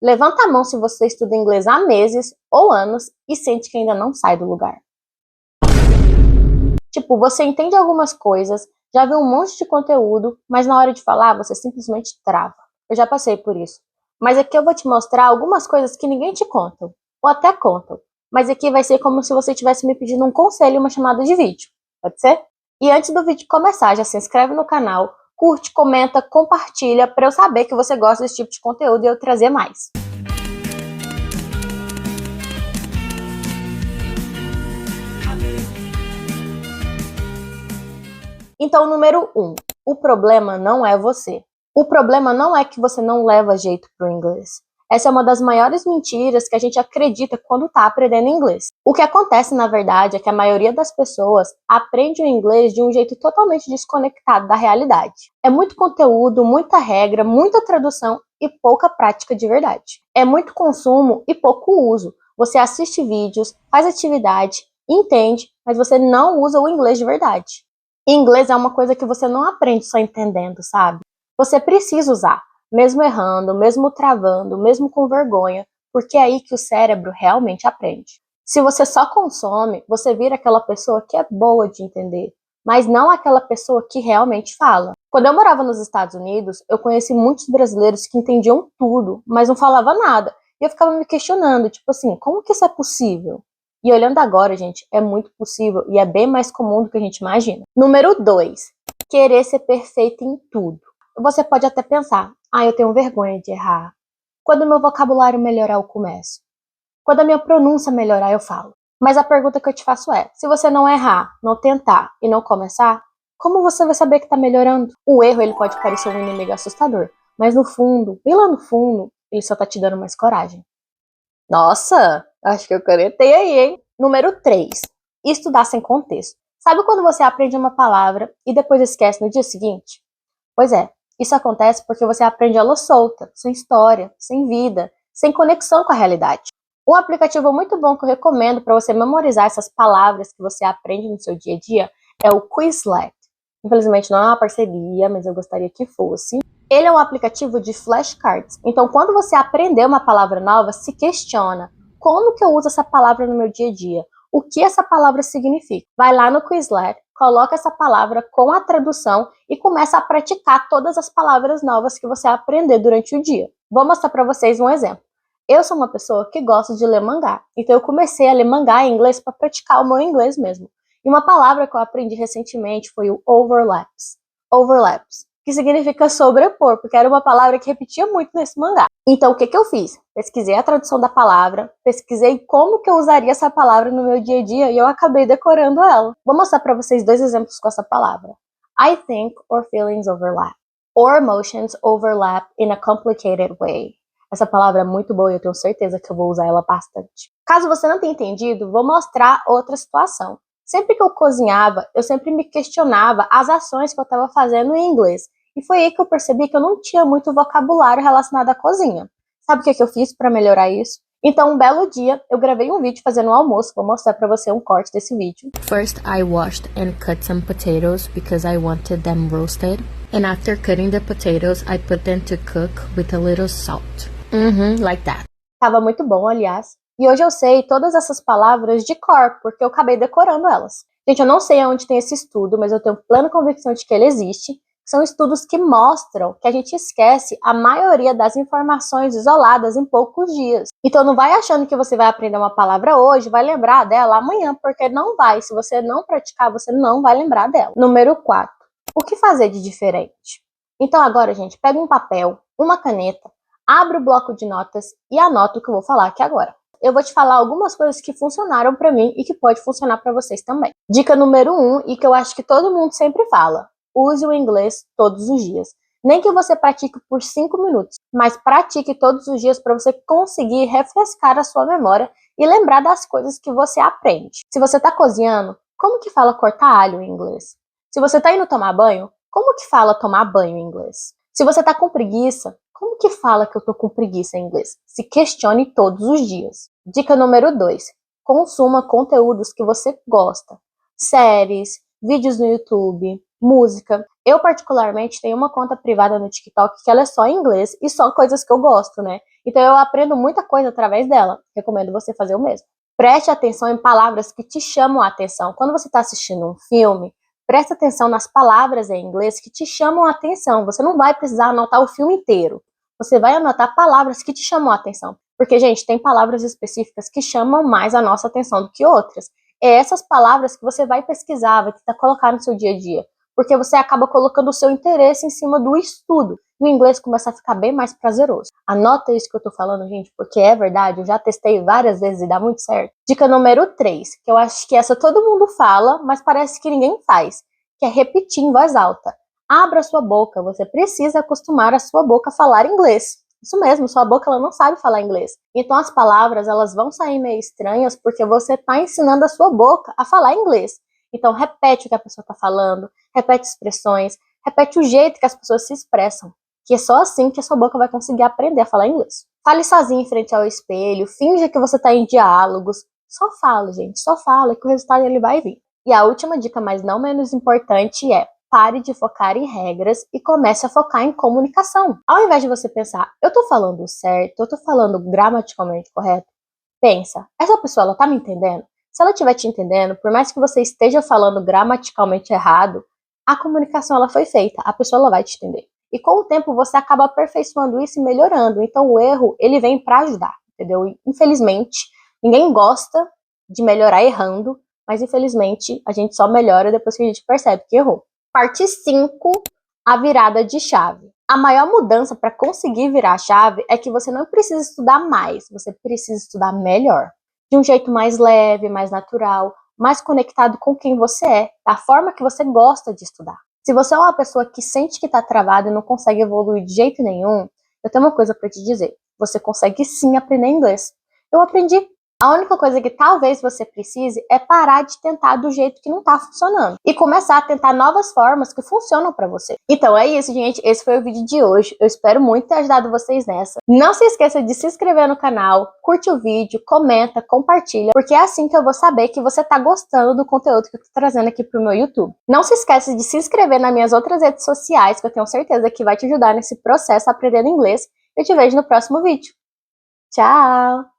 Levanta a mão se você estuda inglês há meses ou anos e sente que ainda não sai do lugar. Tipo, você entende algumas coisas, já viu um monte de conteúdo, mas na hora de falar você simplesmente trava. Eu já passei por isso. Mas aqui eu vou te mostrar algumas coisas que ninguém te conta, ou até contam. Mas aqui vai ser como se você estivesse me pedindo um conselho em uma chamada de vídeo. Pode ser? E antes do vídeo começar, já se inscreve no canal, curte, comenta, compartilha, para eu saber que você gosta desse tipo de conteúdo e eu trazer mais. Então, número 1. O problema não é você. O problema não é que você não leva jeito pro inglês. Essa é uma das maiores mentiras que a gente acredita quando está aprendendo inglês. O que acontece, na verdade, é que a maioria das pessoas aprende o inglês de um jeito totalmente desconectado da realidade. É muito conteúdo, muita regra, muita tradução e pouca prática de verdade. É muito consumo e pouco uso. Você assiste vídeos, faz atividade, entende, mas você não usa o inglês de verdade. Inglês é uma coisa que você não aprende só entendendo, sabe? Você precisa usar, mesmo errando, mesmo travando, mesmo com vergonha, porque é aí que o cérebro realmente aprende. Se você só consome, você vira aquela pessoa que é boa de entender, mas não aquela pessoa que realmente fala. Quando eu morava nos Estados Unidos, eu conheci muitos brasileiros que entendiam tudo, mas não falavam nada. E eu ficava me questionando, tipo assim, como que isso é possível? E olhando agora, gente, é muito possível e é bem mais comum do que a gente imagina. Número 2. Querer ser perfeito em tudo. Você pode até pensar, eu tenho vergonha de errar. Quando o meu vocabulário melhorar, eu começo. Quando a minha pronúncia melhorar, eu falo. Mas a pergunta que eu te faço é, se você não errar, não tentar e não começar, como você vai saber que está melhorando? O erro ele pode parecer um inimigo assustador, mas no fundo, bem lá no fundo, ele só está te dando mais coragem. Nossa, acho que eu canetei aí, hein? Número 3. Estudar sem contexto. Sabe quando você aprende uma palavra e depois esquece no dia seguinte? Pois é, isso acontece porque você aprende ela solta, sem história, sem vida, sem conexão com a realidade. Um aplicativo muito bom que eu recomendo para você memorizar essas palavras que você aprende no seu dia a dia é o Quizlet. Infelizmente não é uma parceria, mas eu gostaria que fosse. Ele é um aplicativo de flashcards. Então, quando você aprender uma palavra nova, se questiona: como que eu uso essa palavra no meu dia a dia? O que essa palavra significa? Vai lá no Quizlet, coloca essa palavra com a tradução e começa a praticar todas as palavras novas que você aprender durante o dia. Vou mostrar para vocês um exemplo. Eu sou uma pessoa que gosta de ler mangá, então eu comecei a ler mangá em inglês para praticar o meu inglês mesmo. E uma palavra que eu aprendi recentemente foi o overlaps. Overlaps, que significa sobrepor, porque era uma palavra que repetia muito nesse mangá. Então, o que eu fiz? Pesquisei a tradução da palavra, pesquisei como que eu usaria essa palavra no meu dia a dia e eu acabei decorando ela. Vou mostrar para vocês 2 exemplos com essa palavra. I think or feelings overlap. Or emotions overlap in a complicated way. Essa palavra é muito boa e eu tenho certeza que eu vou usar ela bastante. Caso você não tenha entendido, vou mostrar outra situação. Sempre que eu cozinhava, eu sempre me questionava as ações que eu estava fazendo em inglês. E foi aí que eu percebi que eu não tinha muito vocabulário relacionado à cozinha. Sabe o que eu fiz para melhorar isso? Então, um belo dia, eu gravei um vídeo fazendo um almoço. Vou mostrar para você um corte desse vídeo. First, I washed and cut some potatoes because I wanted them roasted. And after cutting the potatoes, I put them to cook with a little salt. Like that. Tava muito bom, aliás. E hoje eu sei todas essas palavras de cor, porque eu acabei decorando elas. Gente, eu não sei aonde tem esse estudo, mas eu tenho plena convicção de que ele existe. São estudos que mostram que a gente esquece a maioria das informações isoladas em poucos dias. Então não vai achando que você vai aprender uma palavra hoje, vai lembrar dela amanhã, porque não vai. Se você não praticar, você não vai lembrar dela. Número 4. O que fazer de diferente? Então agora, gente, pega um papel, uma caneta, abre o bloco de notas e anota o que eu vou falar aqui agora. Eu vou te falar algumas coisas que funcionaram para mim e que pode funcionar para vocês também. Dica número 1, e que eu acho que todo mundo sempre fala: use o inglês todos os dias. Nem que você pratique por 5 minutos, mas pratique todos os dias para você conseguir refrescar a sua memória e lembrar das coisas que você aprende. Se você está cozinhando, como que fala cortar alho em inglês? Se você está indo tomar banho, como que fala tomar banho em inglês? Se você está com preguiça, como que fala que eu tô com preguiça em inglês? Se questione todos os dias. Dica número 2. Consuma conteúdos que você gosta. Séries, vídeos no YouTube, música. Eu, particularmente, tenho uma conta privada no TikTok que ela é só em inglês e só coisas que eu gosto, né? Então eu aprendo muita coisa através dela. Recomendo você fazer o mesmo. Preste atenção em palavras que te chamam a atenção. Quando você está assistindo um filme, preste atenção nas palavras em inglês que te chamam a atenção. Você não vai precisar anotar o filme inteiro. Você vai anotar palavras que te chamam a atenção. Porque, gente, tem palavras específicas que chamam mais a nossa atenção do que outras. É essas palavras que você vai pesquisar, vai tentar colocar no seu dia a dia. Porque você acaba colocando o seu interesse em cima do estudo. E o inglês começa a ficar bem mais prazeroso. Anota isso que eu tô falando, gente, porque é verdade, eu já testei várias vezes e dá muito certo. Dica número 3, que eu acho que essa todo mundo fala, mas parece que ninguém faz, que é repetir em voz alta. Abra sua boca, você precisa acostumar a sua boca a falar inglês. Isso mesmo, sua boca ela não sabe falar inglês. Então as palavras elas vão sair meio estranhas porque você está ensinando a sua boca a falar inglês. Então repete o que a pessoa está falando, repete expressões, repete o jeito que as pessoas se expressam. Que é só assim que a sua boca vai conseguir aprender a falar inglês. Fale sozinho em frente ao espelho, finja que você está em diálogos. Só fala, gente, só fala que o resultado ele vai vir. E a última dica, mas não menos importante, é pare de focar em regras e comece a focar em comunicação. Ao invés de você pensar, eu tô falando certo, eu tô falando gramaticalmente correto, pensa, essa pessoa ela tá me entendendo? Se ela estiver te entendendo, por mais que você esteja falando gramaticalmente errado, a comunicação ela foi feita, a pessoa ela vai te entender. E com o tempo você acaba aperfeiçoando isso e melhorando. Então o erro, ele vem para ajudar, entendeu? E, infelizmente, ninguém gosta de melhorar errando, mas infelizmente a gente só melhora depois que a gente percebe que errou. Parte 5, a virada de chave. A maior mudança para conseguir virar a chave é que você não precisa estudar mais, você precisa estudar melhor. De um jeito mais leve, mais natural, mais conectado com quem você é, da forma que você gosta de estudar. Se você é uma pessoa que sente que está travada e não consegue evoluir de jeito nenhum, eu tenho uma coisa para te dizer. Você consegue sim aprender inglês. Eu aprendi. A única coisa que talvez você precise é parar de tentar do jeito que não está funcionando e começar a tentar novas formas que funcionam para você. Então é isso, gente. Esse foi o vídeo de hoje. Eu espero muito ter ajudado vocês nessa. Não se esqueça de se inscrever no canal, curte o vídeo, comenta, compartilha, porque é assim que eu vou saber que você está gostando do conteúdo que eu estou trazendo aqui pro meu YouTube. Não se esqueça de se inscrever nas minhas outras redes sociais, que eu tenho certeza que vai te ajudar nesse processo aprendendo inglês. Eu te vejo no próximo vídeo. Tchau!